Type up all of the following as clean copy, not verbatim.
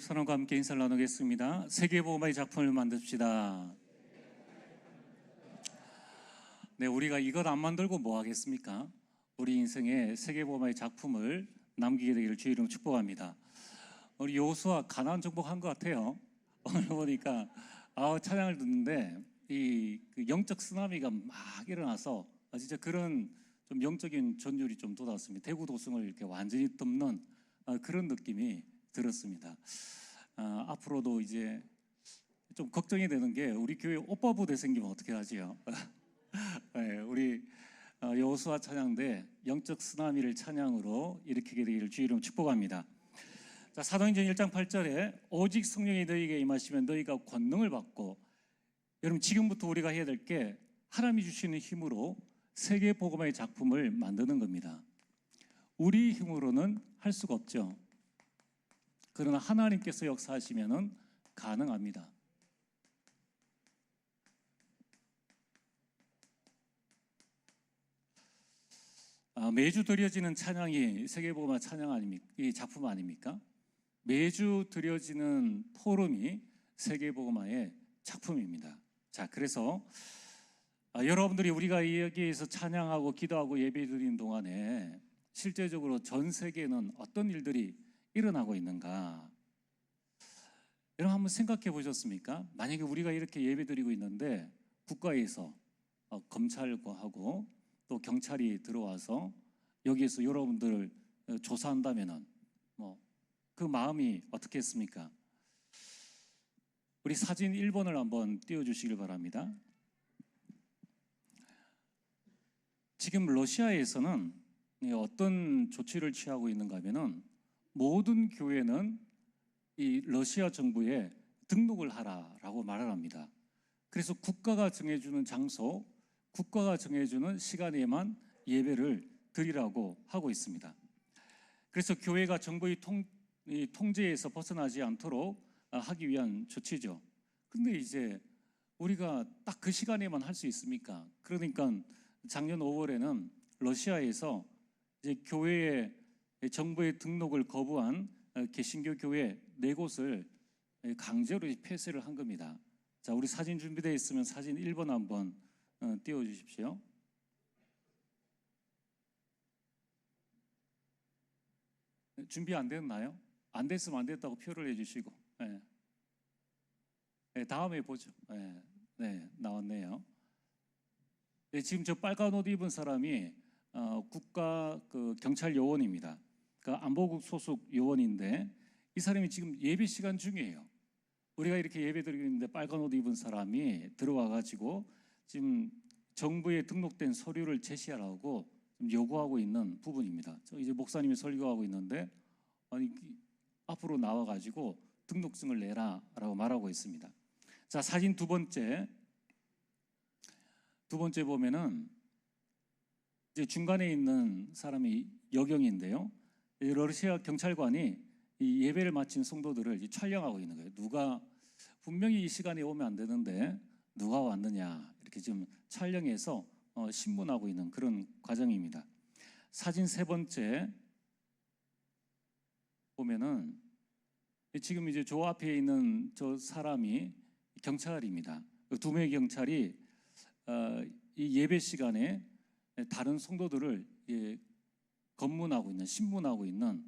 사람과 함께 인사를 나누겠습니다. 세계보험의 작품을 만듭시다. 네, 우리가 이것 안 만들고 뭐 하겠습니까? 우리 인생에 세계보험의 작품을 남기게 되기를 주의 이름으로 축복합니다. 우리 여호수아 가나안 정복한 것 같아요. 오늘 보니까 찬양을 듣는데 그 영적 쓰나미가 막 일어나서 진짜 그런 좀 영적인 전율이 좀 돋았습니다. 대구 도성을 이렇게 완전히 덮는 그런 느낌이 들었습니다. 앞으로도 이제 좀 걱정이 되는 게 우리 교회 오빠 부대 생기면 어떻게 하지요? 네, 우리 여호수아 찬양대 영적 쓰나미를 찬양으로 일으키게 되기를 주의 이름으로 축복합니다. 자, 사도행전 1장 8절에 오직 성령이 너희에게 임하시면 너희가 권능을 받고, 여러분 지금부터 우리가 해야 될 게 하나님이 주시는 힘으로 세계 복음의 작품을 만드는 겁니다. 우리 힘으로는 할 수가 없죠. 그러나 하나님께서 역사하시면은 가능합니다. 매주 드려지는 찬양이 세계복음화 찬양 아닙니까? 이 작품 아닙니까? 매주 드려지는 포럼이 세계복음화의 작품입니다. 자, 그래서 여러분들이 우리가 여기에서 찬양하고 기도하고 예배드리는 동안에 실제적으로 전 세계에는 어떤 일들이 일어나고 있는가? 여러분 한번 생각해 보셨습니까? 만약에 우리가 이렇게 예배드리고 있는데 국가에서 검찰하고 또 경찰이 들어와서 여기에서 여러분들을 조사한다면은 그 마음이 어떻겠습니까? 우리 사진 1번을 한번 띄워주시길 바랍니다. 지금 러시아에서는 어떤 조치를 취하고 있는가 하면은 모든 교회는 이 러시아 정부에 등록을 하라라고 말을 합니다. 그래서 국가가 정해주는 장소, 국가가 정해주는 시간에만 예배를 드리라고 하고 있습니다. 그래서 교회가 정부의 통제에서 벗어나지 않도록 하기 위한 조치죠. 근데 이제 우리가 딱 그 시간에만 할 수 있습니까? 그러니까 작년 5월에는 러시아에서 이제 교회의 정부의 등록을 거부한 개신교 교회 4곳을 강제로 폐쇄를 한 겁니다. 자, 우리 사진 준비되어 있으면 사진 1번 한번 띄워주십시오. 준비 안 됐나요? 안 됐으면 안 됐다고 표를 해주시고, 네. 네, 다음에 보죠. 네, 네, 나왔네요. 네, 지금 저 빨간 옷 입은 사람이 국가 경찰 요원입니다. 그 안보국 소속 요원인데 이 사람이 지금 예배 시간 중이에요. 우리가 이렇게 예배 드리고 있는데 빨간 옷 입은 사람이 들어와 가지고 지금 정부에 등록된 서류를 제시하라고 좀 요구하고 있는 부분입니다. 저 이제 목사님이 설교하고 있는데 앞으로 나와 가지고 등록증을 내라라고 말하고 있습니다. 자, 사진 두 번째 보면은 이제 중간에 있는 사람이 여경인데요. 러시아 경찰관이 이 예배를 마친 성도들을 촬영하고 있는 거예요. 누가 분명히 이 시간에 오면 안 되는데 누가 왔느냐 이렇게 지금 촬영해서 신문하고 있는 그런 과정입니다. 사진 세 번째 보면은 지금 이제 저 앞에 있는 저 사람이 경찰입니다. 2명의 경찰이 이 예배 시간에 다른 성도들을 검문하고 있는, 신문하고 있는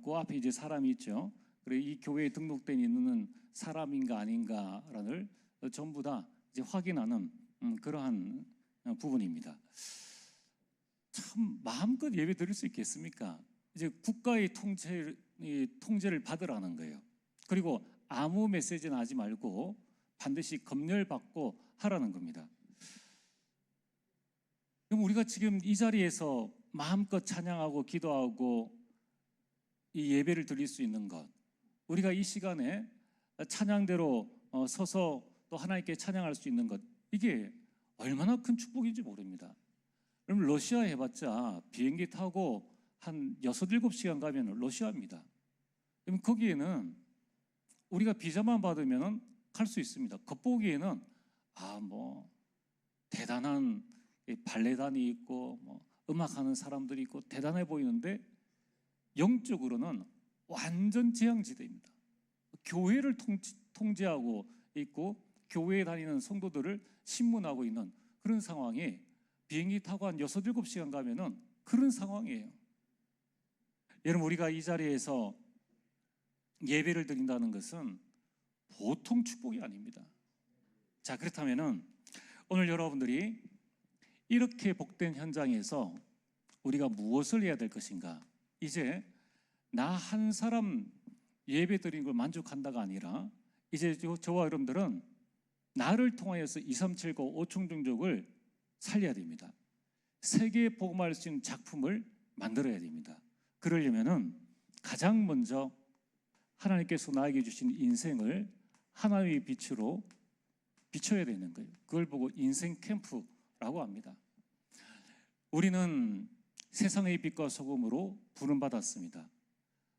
그 앞에 이제 사람이 있죠. 그리고 이 교회에 등록된 있는 사람인가 아닌가를 전부 다 이제 확인하는 그러한 부분입니다. 참 마음껏 예배 드릴 수 있겠습니까? 이제 국가의 통제를 받으라는 거예요. 그리고 아무 메시지는 하지 말고 반드시 검열받고 하라는 겁니다. 그럼 우리가 지금 이 자리에서 마음껏 찬양하고 기도하고 이 예배를 드릴 수 있는 것, 우리가 이 시간에 찬양대로 서서 또 하나님께 찬양할 수 있는 것, 이게 얼마나 큰 축복인지 모릅니다. 그럼 러시아 해봤자 비행기 타고 한 6, 7시간 가면 러시아입니다. 그럼 거기에는 우리가 비자만 받으면 갈 수 있습니다. 겉보기에는 대단한 발레단이 있고 음악하는 사람들이 있고 대단해 보이는데 영적으로는 완전 재앙지대입니다. 교회를 통제하고 있고 교회에 다니는 성도들을 신문하고 있는 그런 상황에 비행기 타고 한 6, 7시간 가면은 그런 상황이에요. 여러분, 우리가 이 자리에서 예배를 드린다는 것은 보통 축복이 아닙니다. 자, 그렇다면은 오늘 여러분들이 이렇게 복된 현장에서 우리가 무엇을 해야 될 것인가? 이제 나 한 사람 예배 드린 걸 만족한다가 아니라 이제 저와 여러분들은 나를 통하여서 2, 3, 7, 9, 5총 종족을 살려야 됩니다. 세계에 복음할 수 있는 작품을 만들어야 됩니다. 그러려면은 가장 먼저 하나님께서 나에게 주신 인생을 하나님의 빛으로 비춰야 되는 거예요. 그걸 보고 인생 캠프라고 합니다. 우리는 세상의 빛과 소금으로 부름받았습니다.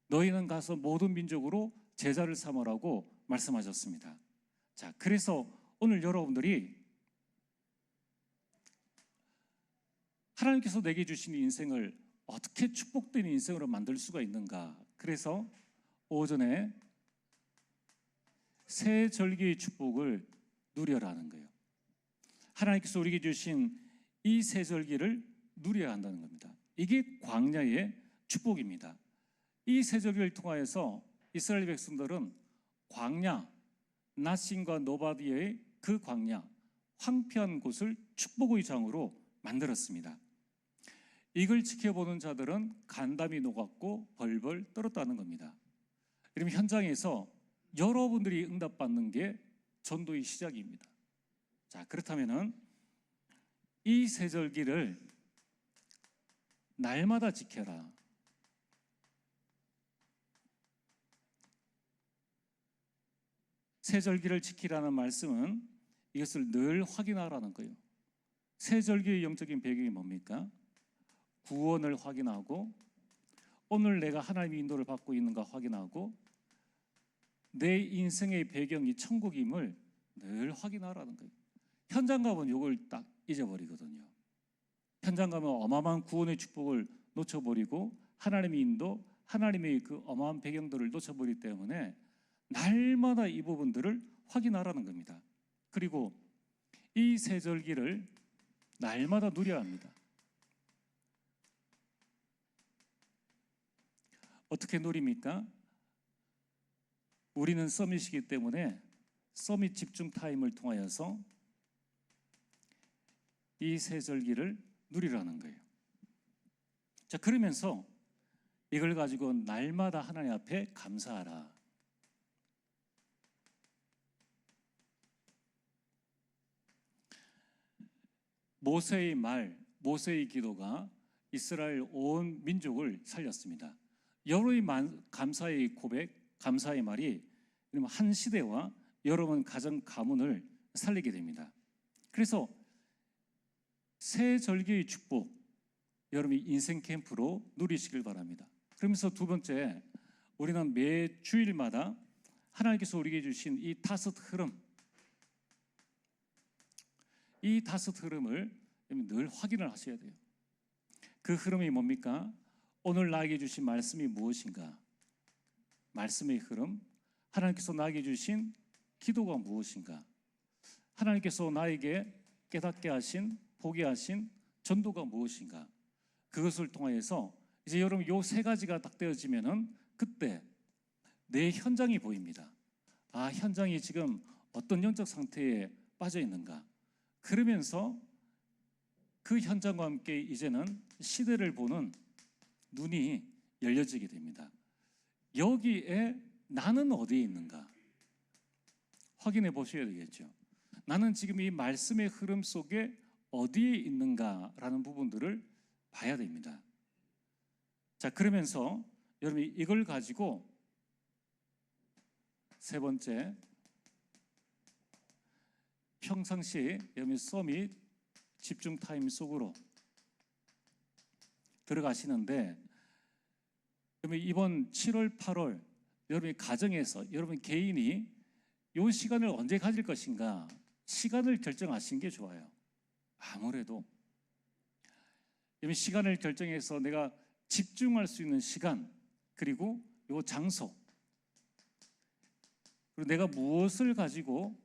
너희는 가서 모든 민족으로 제자를 삼으라고 말씀하셨습니다. 자, 그래서 오늘 여러분들이 하나님께서 내게 주신 인생을 어떻게 축복된 인생으로 만들 수가 있는가? 그래서 오전에 새 절기의 축복을 누려라는 거예요. 하나님께서 우리에게 주신 이 새 절기를 누려야 한다는 겁니다. 이게 광야의 축복입니다. 이 새 절기를 통하여서 이스라엘 백성들은 광야, 나신과 노바디의 그 광야, 황폐한 곳을 축복의 장으로 만들었습니다. 이걸 지켜보는 자들은 간담이 녹았고 벌벌 떨었다는 겁니다. 그럼 현장에서 여러분들이 응답받는 게 전도의 시작입니다. 자, 그렇다면은 이 세절기를 날마다 지켜라. 세절기를 지키라는 말씀은 이것을 늘 확인하라는 거예요. 세절기의 영적인 배경이 뭡니까? 구원을 확인하고 오늘 내가 하나님의 인도를 받고 있는가 확인하고 내 인생의 배경이 천국임을 늘 확인하라는 거예요. 현장 가면 이걸 딱 잊어버리거든요. 현장 가면 어마어마한 구원의 축복을 놓쳐버리고 하나님의 인도, 하나님의 그 어마어마한 배경들을 놓쳐버리기 때문에 날마다 이 부분들을 확인하라는 겁니다. 그리고 이 세절기를 날마다 누려야 합니다. 어떻게 누립니까? 우리는 서밋이기 때문에 서밋 집중 타임을 통하여서 이 세절기를 누리라는 거예요. 자, 그러면서 이걸 가지고 날마다 하나님 앞에 감사하라. 모세의 말, 모세의 기도가 이스라엘 온 민족을 살렸습니다. 여러의 감사의 고백, 감사의 말이 한 시대와 여러분 가정 가문을 살리게 됩니다. 그래서 새 절기의 축복, 여러분이 인생 캠프로 누리시길 바랍니다. 그러면서 두 번째, 우리는 매 주일마다 하나님께서 우리에게 주신 이 다섯 흐름, 이 다섯 흐름을 늘 확인을 하셔야 돼요. 그 흐름이 뭡니까? 오늘 나에게 주신 말씀이 무엇인가? 말씀의 흐름, 하나님께서 나에게 주신 기도가 무엇인가? 하나님께서 나에게 깨닫게 하신, 보게 하신 전도가 무엇인가? 그것을 통하여서 이제 여러분 요 세 가지가 딱 되어지면은 그때 내 현장이 보입니다. 아, 현장이 지금 어떤 영적 상태에 빠져 있는가? 그러면서 그 현장과 함께 이제는 시대를 보는 눈이 열려지게 됩니다. 여기에 나는 어디에 있는가? 확인해 보셔야 되겠죠. 나는 지금 이 말씀의 흐름 속에 어디에 있는가라는 부분들을 봐야 됩니다. 자, 그러면서 여러분이 이걸 가지고 세 번째, 평상시에 여러분 서밋 집중 타임 속으로 들어가시는데 여러분 이번 7월, 8월 여러분이 가정에서 여러분 개인이 이 시간을 언제 가질 것인가 시간을 결정하시는 게 좋아요. 아무래도 여러분 시간을 결정해서 내가 집중할 수 있는 시간 그리고 이 장소 그리고 내가 무엇을 가지고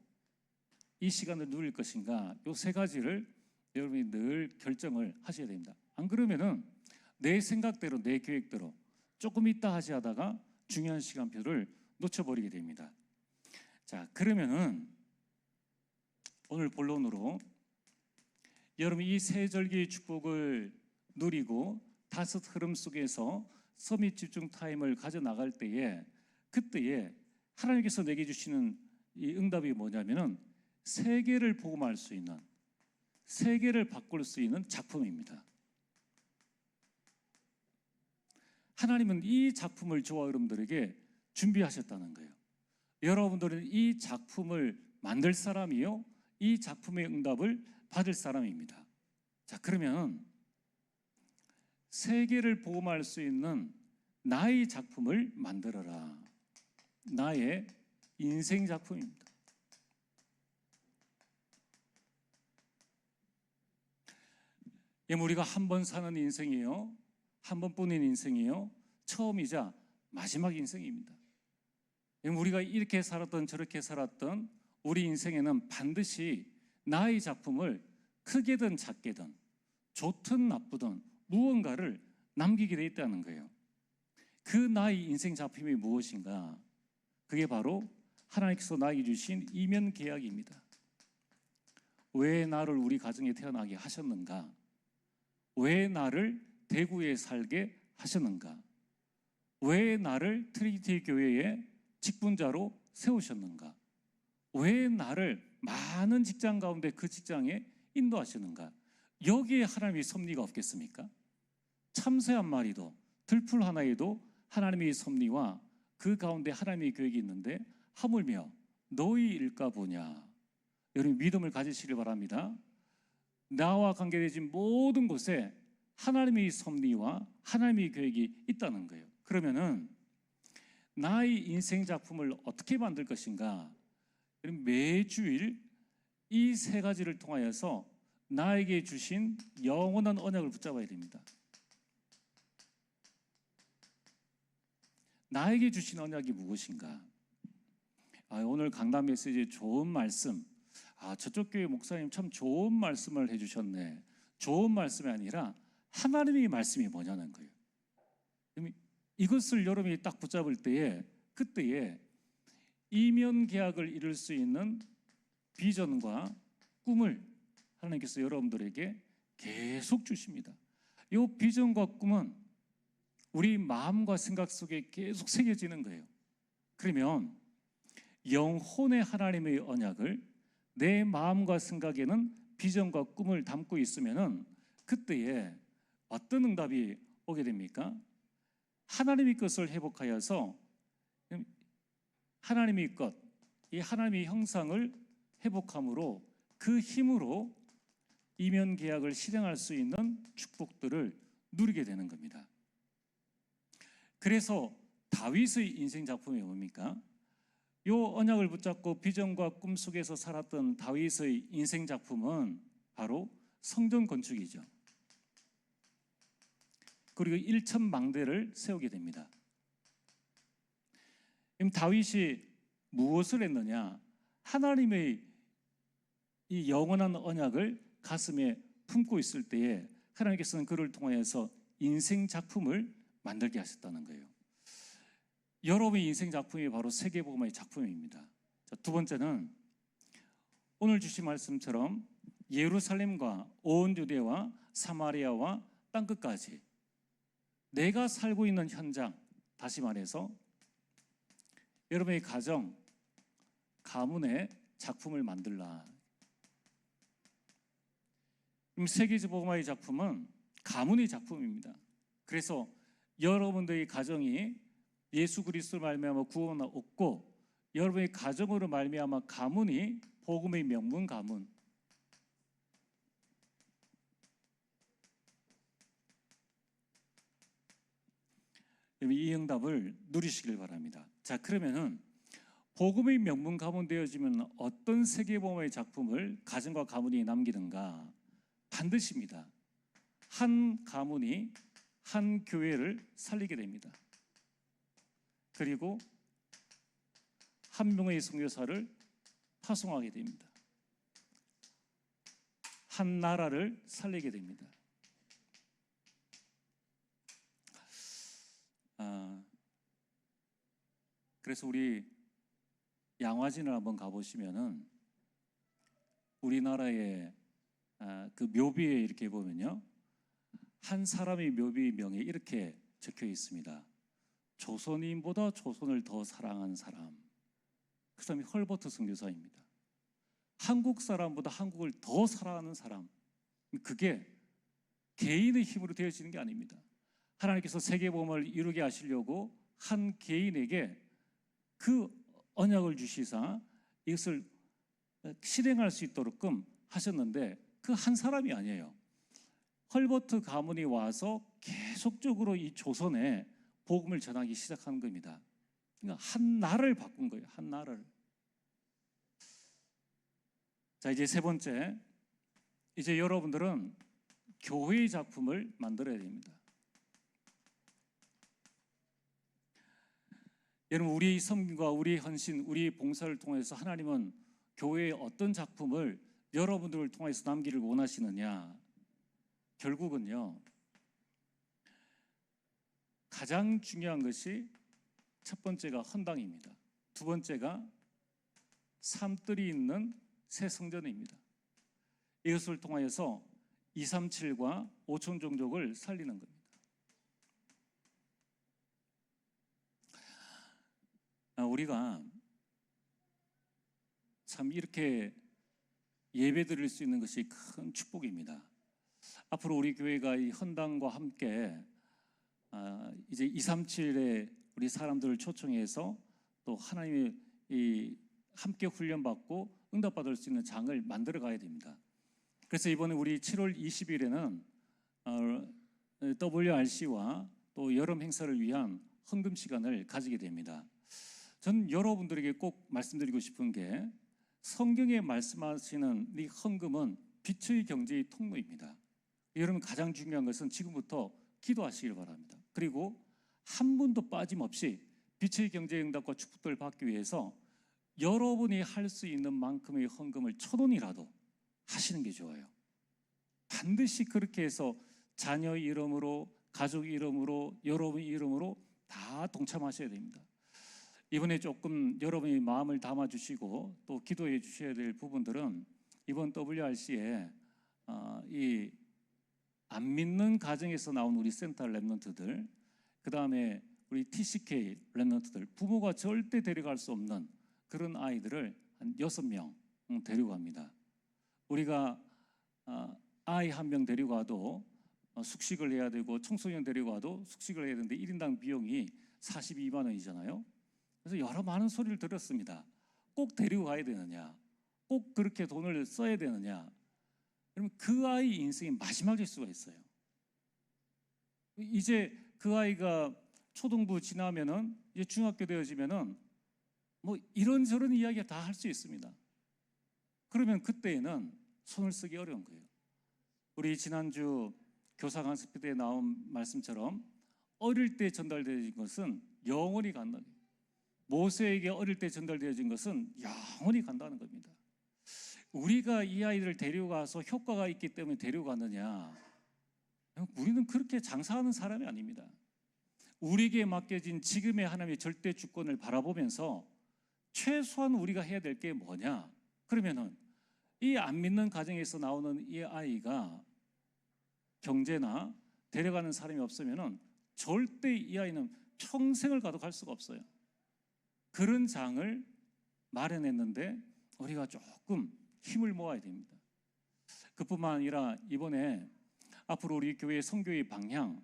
이 시간을 누릴 것인가, 이 세 가지를 여러분이 늘 결정을 하셔야 됩니다. 안 그러면은 내 생각대로, 내 계획대로 조금 있다 하지 하다가 중요한 시간표를 놓쳐버리게 됩니다. 자, 그러면은 오늘 본론으로, 여러분 이 세 절기의 축복을 누리고 다섯 흐름 속에서 서밋 집중 타임을 가져 나갈 때에, 그때에 하나님께서 내게 주시는 이 응답이 뭐냐면은 세계를 복음할 수 있는, 세계를 바꿀 수 있는 작품입니다. 하나님은 이 작품을 저와 여러분들에게 준비하셨다는 거예요. 여러분들은 이 작품을 만들 사람이요, 이 작품의 응답을 받을 사람입니다. 자, 그러면 세계를 복음할 수 있는 나의 작품을 만들어라. 나의 인생 작품입니다. 우리가 한 번 사는 인생이에요. 한 번뿐인 인생이에요. 처음이자 마지막 인생입니다. 우리가 이렇게 살았던 저렇게 살았던 우리 인생에는 반드시 나의 작품을 크게든 작게든 좋든 나쁘든 무언가를 남기게 돼 있다는 거예요. 그 나의 인생 작품이 무엇인가? 그게 바로 하나님께서 나에게 주신 이면 계약입니다. 왜 나를 우리 가정에 태어나게 하셨는가? 왜 나를 대구에 살게 하셨는가? 왜 나를 트리니티 교회의 직분자로 세우셨는가? 왜 나를 많은 직장 가운데 그 직장에 인도하셨는가? 여기에 하나님의 섭리가 없겠습니까? 참새 한 마리도, 들풀 하나에도 하나님의 섭리와 그 가운데 하나님의 계획이 있는데 하물며 너희 일까 보냐. 여러분 믿음을 가지시길 바랍니다. 나와 관계되진 모든 곳에 하나님의 섭리와 하나님의 계획이 있다는 거예요. 그러면은 나의 인생 작품을 어떻게 만들 것인가? 매주일 이 세 가지를 통하여서 나에게 주신 영원한 언약을 붙잡아야 됩니다. 나에게 주신 언약이 무엇인가? 오늘 강단 메시지에 좋은 말씀, 저쪽 교회 목사님 참 좋은 말씀을 해주셨네. 좋은 말씀이 아니라 하나님의 말씀이 뭐냐는 거예요. 이것을 여러분이 딱 붙잡을 때에, 그때에 이면 계약을 이룰 수 있는 비전과 꿈을 하나님께서 여러분들에게 계속 주십니다. 이 비전과 꿈은 우리 마음과 생각 속에 계속 새겨지는 거예요. 그러면 영혼의 하나님의 언약을 내 마음과 생각에는 비전과 꿈을 담고 있으면은 그때에 어떤 응답이 오게 됩니까? 하나님의 것을 회복하여서 하나님의 것, 이 하나님의 형상을 회복함으로 그 힘으로 이면 계약을 실행할 수 있는 축복들을 누리게 되는 겁니다. 그래서 다윗의 인생 작품이 뭡니까? 이 언약을 붙잡고 비전과 꿈 속에서 살았던 다윗의 인생 작품은 바로 성전 건축이죠. 그리고 일천망대를 세우게 됩니다. 다윗이 무엇을 했느냐? 하나님의 이 영원한 언약을 가슴에 품고 있을 때에 하나님께서는 그를 통하여서 인생 작품을 만들게 하셨다는 거예요. 여러분의 인생 작품이 바로 세계복음의 작품입니다. 자, 두 번째는 오늘 주신 말씀처럼 예루살렘과 온 유대와 사마리아와 땅끝까지 내가 살고 있는 현장, 다시 말해서 여러분의 가정, 가문의 작품을 만들라. 세계복음의 작품은 가문의 작품입니다. 그래서 여러분들의 가정이 예수 그리스도로 말미암아 구원을 얻고 여러분의 가정으로 말미암아 가문이 복음의 명문 가문, 이 응답을 누리시길 바랍니다. 자, 그러면은 복음의 명문 가문 되어지면 어떤 세계복음의 작품을 가정과 가문이 남기는가? 반드시입니다. 한 가문이 한 교회를 살리게 됩니다. 그리고 한 명의 선교사를 파송하게 됩니다. 한 나라를 살리게 됩니다. 그래서 우리 양화진을 한번 가보시면은 우리나라의 그 묘비에 이렇게 보면요, 한 사람의 묘비명에 이렇게 적혀 있습니다. 조선인보다 조선을 더 사랑한 사람. 그 사람이 헐버트 선교사입니다. 한국 사람보다 한국을 더 사랑하는 사람. 그게 개인의 힘으로 되어지는 게 아닙니다. 하나님께서 세계복음을 이루게 하시려고 한 개인에게 그 언약을 주시사 이것을 실행할 수 있도록끔 하셨는데 그 한 사람이 아니에요. 헐버트 가문이 와서 계속적으로 이 조선에 복음을 전하기 시작한 겁니다. 그러니까 한 나라를 바꾼 거예요. 한 나라를. 자, 이제 세 번째, 이제 여러분들은 교회의 작품을 만들어야 됩니다. 여러분, 우리 섬김과 우리 헌신, 우리 봉사를 통해서 하나님은 교회의 어떤 작품을 여러분들을 통해서 남기를 원하시느냐? 결국은요, 가장 중요한 것이 첫 번째가 헌당입니다. 두 번째가 삶들이 있는 새 성전입니다. 이것을 통하여서 237과 5천 종족을 살리는 겁니다. 우리가 참 이렇게 예배 드릴 수 있는 것이 큰 축복입니다. 앞으로 우리 교회가 이 헌당과 함께 이제 237의 우리 사람들을 초청해서 또 하나님의 이 함께 훈련받고 응답받을 수 있는 장을 만들어 가야 됩니다. 그래서 이번에 우리 7월 20일에는 WRC와 또 여름 행사를 위한 헌금 시간을 가지게 됩니다. 전 여러분들에게 꼭 말씀드리고 싶은 게 성경에 말씀하시는 이 헌금은 빛의 경제의 통로입니다. 여러분, 가장 중요한 것은 지금부터 기도하시길 바랍니다. 그리고 한 분도 빠짐없이 빛의 경제의 응답과 축복들을 받기 위해서 여러분이 할 수 있는 만큼의 헌금을 1,000원이라도 하시는 게 좋아요. 반드시 그렇게 해서 자녀 이름으로, 가족 이름으로, 여러분 이름으로 다 동참하셔야 됩니다. 이번에 조금 여러분이 마음을 담아주시고 또 기도해 주셔야 될 부분들은 이번 WRC에 이 안 믿는 가정에서 나온 우리 센터 랩런트들, 그 다음에 우리 TCK 랩런트들, 부모가 절대 데려갈 수 없는 그런 아이들을 한 6명 데리고 갑니다. 우리가 아이 한 명 데리고 와도 숙식을 해야 되고 청소년 데리고 와도 숙식을 해야 되는데 1인당 비용이 42만 원이잖아요. 그래서 여러 많은 소리를 들었습니다. 꼭 데리고 가야 되느냐? 꼭 그렇게 돈을 써야 되느냐? 그러면 그 아이 인생이 마지막일 수가 있어요. 이제 그 아이가 초등부 지나면은 이제 중학교 되어지면은 뭐 이런저런 이야기 다 할 수 있습니다. 그러면 그때에는 손을 쓰기 어려운 거예요. 우리 지난주 교사 강습 때에 나온 말씀처럼 어릴 때 전달되어진 것은 영원히 간다는 거예요. 모세에게 어릴 때 전달되어진 것은 영원히 간다는 겁니다. 우리가 이 아이들을 데려가서 효과가 있기 때문에 데려가느냐? 우리는 그렇게 장사하는 사람이 아닙니다. 우리에게 맡겨진 지금의 하나님의 절대 주권을 바라보면서 최소한 우리가 해야 될 게 뭐냐? 그러면은 이 안 믿는 가정에서 나오는 이 아이가 경제나 데려가는 사람이 없으면은 절대 이 아이는 평생을 가도 갈 수가 없어요. 그런 장을 마련했는데 우리가 조금 힘을 모아야 됩니다. 그뿐만 아니라 이번에 앞으로 우리 교회의 선교의 방향,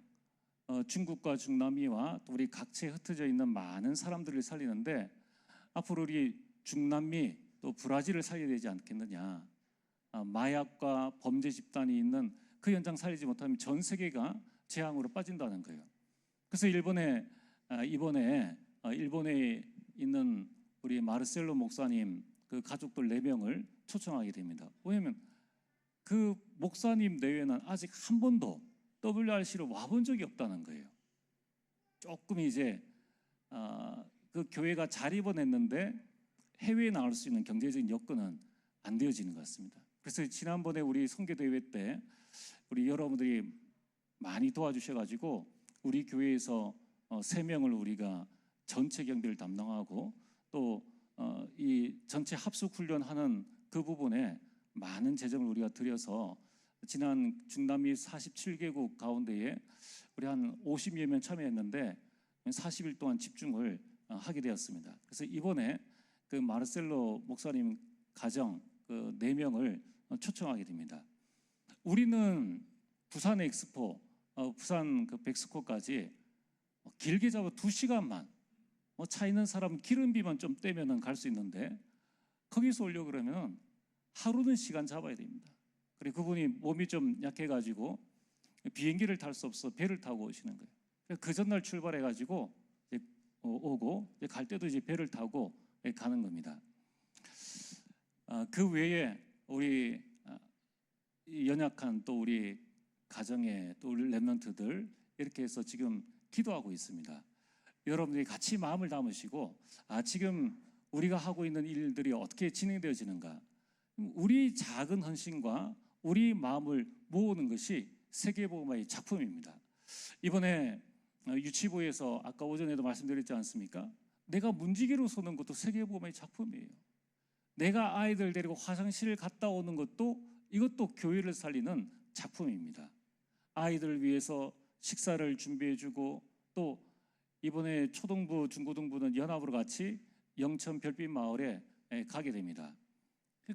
중국과 중남미와 또 우리 각지에 흩어져 있는 많은 사람들을 살리는데 앞으로 우리 중남미 또 브라질을 살려야 되지 않겠느냐. 마약과 범죄 집단이 있는 그 현장 살리지 못하면 전 세계가 재앙으로 빠진다는 거예요. 그래서 이번에 일본에 있는 우리 마르셀로 목사님 그 가족들 4명을 초청하게 됩니다. 왜냐하면 그 목사님 내외는 아직 한 번도 WRC로 와본 적이 없다는 거예요. 조금 이제 그 교회가 잘 입어냈는데 해외에 나갈 수 있는 경제적인 여건은 안 되어지는 것 같습니다. 그래서 지난번에 우리 선교대회 때 우리 여러분들이 많이 도와주셔가지고 우리 교회에서 3명을 우리가 전체 경비를 담당하고 또 이 전체 합숙 훈련하는 그 부분에 많은 재정을 우리가 들여서 지난 중남미 47개국 가운데에 우리 한 50여 명 참여했는데 40일 동안 집중을 하게 되었습니다. 그래서 이번에 그 마르셀로 목사님 가정 그 4명을 초청하게 됩니다. 우리는 부산 엑스포, 부산 그 백스코까지 길게 잡아 2시간만 차 있는 사람 기름비만 좀 떼면은 갈 수 있는데 거기서 오려고 그러면 하루는 시간 잡아야 됩니다. 그리고 그분이 몸이 좀 약해가지고 비행기를 탈 수 없어 배를 타고 오시는 거예요. 그 전날 출발해가지고 오고 갈 때도 이제 배를 타고 가는 겁니다. 그 외에 우리 연약한 또 우리 가정의 또 우리 렘넌트들 이렇게 해서 지금 기도하고 있습니다. 여러분들이 같이 마음을 담으시고 지금 우리가 하고 있는 일들이 어떻게 진행되어지는가, 우리 작은 헌신과 우리 마음을 모으는 것이 세계복음화의 작품입니다. 이번에 유치부에서 아까 오전에도 말씀드렸지 않습니까? 내가 문지기로 서는 것도 세계복음화의 작품이에요. 내가 아이들 데리고 화장실을 갔다 오는 것도 이것도 교회를 살리는 작품입니다. 아이들을 위해서 식사를 준비해주고 또 이번에 초등부, 중고등부는 연합으로 같이 영천 별빛 마을에 가게 됩니다.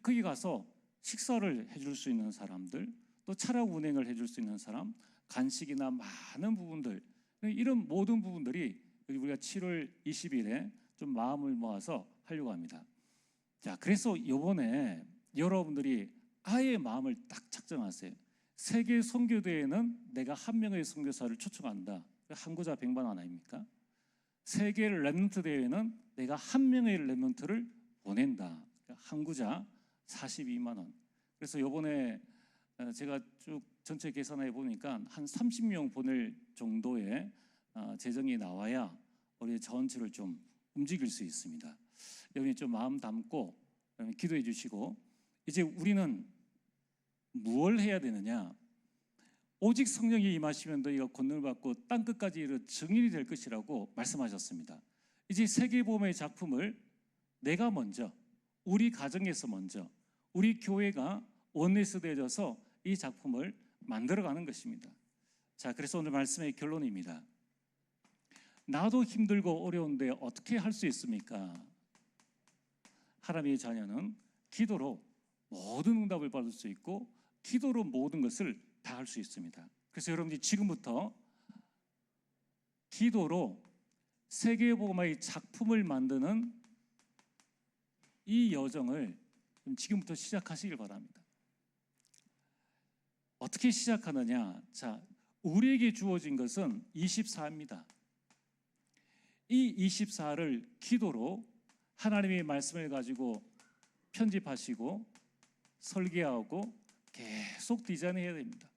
거기 가서 식사를 해줄 수 있는 사람들, 또 차량 운행을 해줄 수 있는 사람, 간식이나 많은 부분들, 이런 모든 부분들이 우리가 7월 20일에 좀 마음을 모아서 하려고 합니다. 자, 그래서 이번에 여러분들이 아예 마음을 딱 작정하세요. 세계 선교대회는 내가 한 명의 선교사를 초청한다. 항구자 100만 원 아닙니까? 세계 렘넌트 대회는 내가 한 명의 렘넌트를 보낸다. 항구자 42만 원. 그래서 이번에 제가 쭉 전체 계산해 보니까 한 30명 보낼 정도의 재정이 나와야 우리 전체를 좀 움직일 수 있습니다. 여러분이 좀 마음 담고 기도해 주시고, 이제 우리는 무엇을 해야 되느냐? 오직 성령이 임하시면 너희가 권능을 받고 땅끝까지 이르러 증인이 될 것이라고 말씀하셨습니다. 이제 세계복음의 작품을 내가 먼저, 우리 가정에서 먼저, 우리 교회가 원내스 되어져서 이 작품을 만들어가는 것입니다. 자, 그래서 오늘 말씀의 결론입니다. 나도 힘들고 어려운데 어떻게 할 수 있습니까? 하나님의 자녀는 기도로 모든 응답을 받을 수 있고 기도로 모든 것을 다 할 수 있습니다. 그래서 여러분들이 지금부터 기도로 세계복음화의 작품을 만드는 이 여정을 지금부터 시작하시길 바랍니다. 어떻게 시작하느냐? 자, 우리에게 주어진 것은 24입니다. 이 24를 기도로 하나님의 말씀을 가지고 편집하시고 설계하고 계속 디자인해야 됩니다.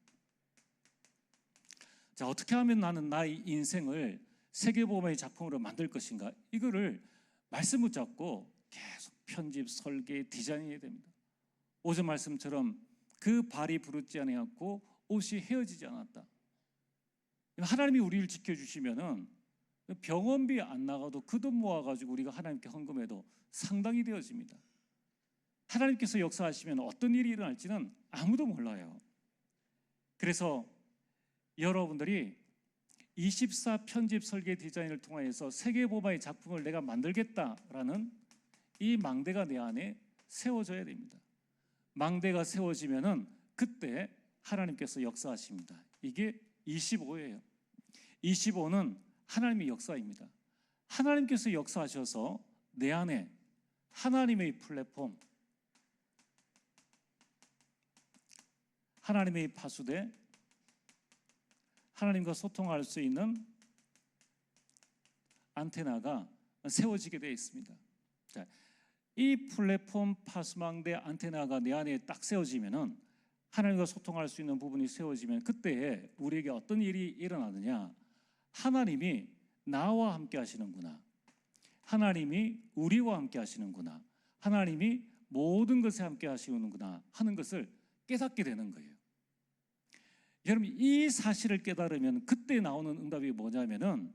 자, 어떻게 하면 나는 나의 인생을 세계복음의 작품으로 만들 것인가? 이거를 말씀 붙잡고 계속 편집, 설계, 디자인해야 됩니다. 오전 말씀처럼 그 발이 부르지 아니하고 옷이 헤어지지 않았다. 하나님이 우리를 지켜주시면은 병원비 안 나가도 그 돈 모아가지고 우리가 하나님께 헌금해도 상당히 되어집니다. 하나님께서 역사하시면 어떤 일이 일어날지는 아무도 몰라요. 그래서 여러분들이 24 편집 설계 디자인을 통하여서 세계복음화의 작품을 내가 만들겠다라는 이 망대가 내 안에 세워져야 됩니다. 망대가 세워지면은 그때 하나님께서 역사하십니다. 이게 25예요. 25는 하나님의 역사입니다. 하나님께서 역사하셔서 내 안에 하나님의 플랫폼, 하나님의 파수대, 하나님과 소통할 수 있는 안테나가 세워지게 되어 있습니다. 자, 이 플랫폼 파수망대 안테나가 내 안에 딱 세워지면은 하나님과 소통할 수 있는 부분이 세워지면 그때 우리에게 어떤 일이 일어나느냐? 하나님이 나와 함께 하시는구나. 하나님이 우리와 함께 하시는구나. 하나님이 모든 것에 함께 하시는구나 하는 것을 깨닫게 되는 거예요. 여러분, 이 사실을 깨달으면 그때 나오는 응답이 뭐냐면은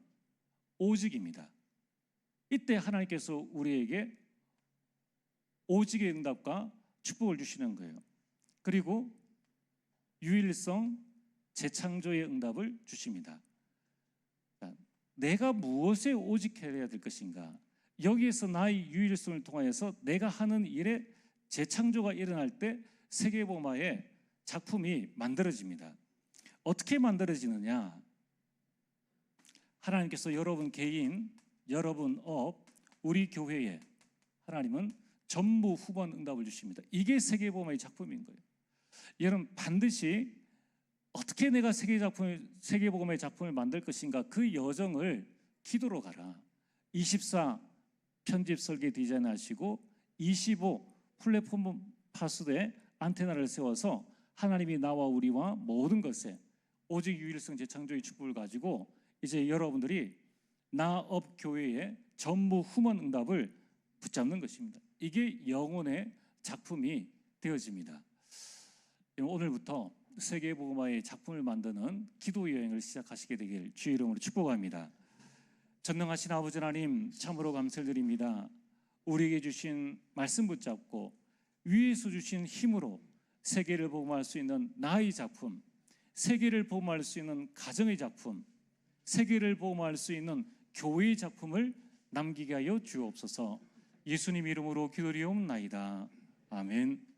오직입니다. 이때 하나님께서 우리에게 오직의 응답과 축복을 주시는 거예요. 그리고 유일성, 재창조의 응답을 주십니다. 내가 무엇에 오직해야 될 것인가? 여기에서 나의 유일성을 통하여서 내가 하는 일에 재창조가 일어날 때 세계복음화의 작품이 만들어집니다. 어떻게 만들어지느냐? 하나님께서 여러분 개인, 여러분 업, 우리 교회에 하나님은 전부 후원 응답을 주십니다. 이게 세계복음화의 작품인 거예요. 여러분, 반드시 어떻게 내가 세계복음의 작품을 만들 것인가, 그 여정을 기도로 가라. 24 편집 설계 디자인하시고 25 플랫폼 파수대 안테나를 세워서 하나님이 나와 우리와 모든 것에 오직 유일성 재창조의 축복을 가지고 이제 여러분들이 나업 교회의 전부 후원 응답을 붙잡는 것입니다. 이게 영혼의 작품이 되어집니다. 오늘부터 세계복음화의 작품을 만드는 기도 여행을 시작하시게 되길 주의 이름으로 축복합니다. 전능하신 아버지 하나님, 참으로 감사를 드립니다. 우리에게 주신 말씀 붙잡고 위에서 주신 힘으로 세계를 복음할 수 있는 나의 작품, 세계를 복음할 수 있는 가정의 작품, 세계를 복음할 수 있는 교회의 작품을 남기게 하여 주옵소서. 예수님 이름으로 기도드리옵나이다. 아멘.